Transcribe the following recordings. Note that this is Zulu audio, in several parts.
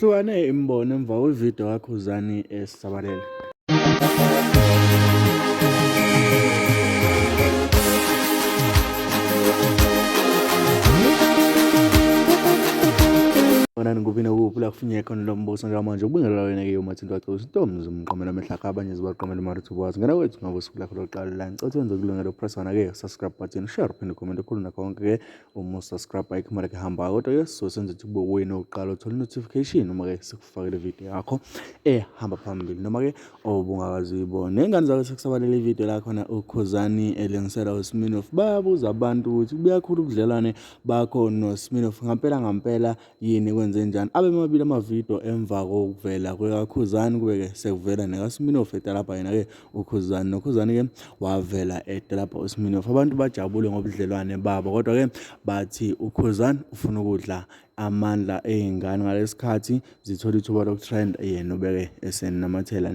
Sihlukane imbono emva kwevideo kakhuzani esisabalele. Ngani ngubina kuphi kufinye khona lo mbuso njengamanje ubingela wena ke umathinto wacela intombi zomqomela amehla abanye zibaqomela imarithu bazi ngana wethu ngabe usukulakho loqala la ngicela wenze kulungela press ke subscribe button share phin comment ekhulu nakonke ke uma subscribe like mara ke hamba kodwa ke so senze ukuthi kube wena oqala uthola notification uma ke sikufakele video yakho hamba phambili noma ke obungakazibona nengane zakho sekusabalela ivideo la khona ukhuzani elengisela uSminoff bayabuza abantu ukuthi kuyakhulu ubudlelwane bakho noSminoff ngampela yini kwenze njani abemabili amavideo emva kokuvela kwekakhuzani kube ke sekuvela nekaSminoff etalapha yena ke ukhuzani nokhuzani ke wavela etalapha uSminoff abantu bajabule ngobudlelwane babo kodwa ke bathi ukhuzani ufuna ukudla amandla ezingane ngalesikhathi zithola ithuba lokutrend yena ubeke esenamathela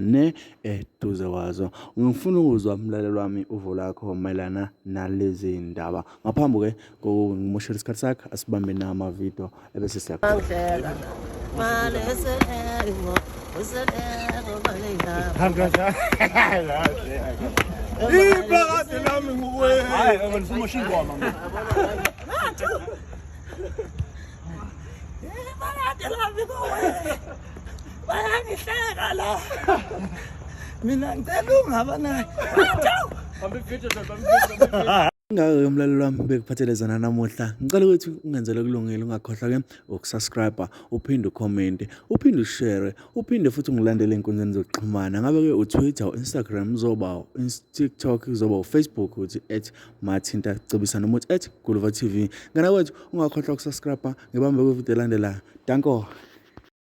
eduze kwazo. Ngifuna ukuzwa umlaleli wami uvo lakho mayelana nalezi ndaba ngaphambi ke ngimoshela isikhathi sakhe asibambe nama video ebese siyaqhubeka. Mina ngicela ungabana Ngake umlaleli wami bekuphathelezana namuhla ngicela ukuthi ungenzele kulungile ungakhohlwa ke ukusubscribe uphinde ucomment uphinde ushare uphinde futhi ungilandele inkundleni zokuxhumana ngabe ke uTwitter uInstagram uzoba uTikTok uzoba uFacebook uthi @mathinta cebisa noma uthi @guluva TV ngana wethu ungakhohlwa ukusubscribe ngibambe ku video landela danko.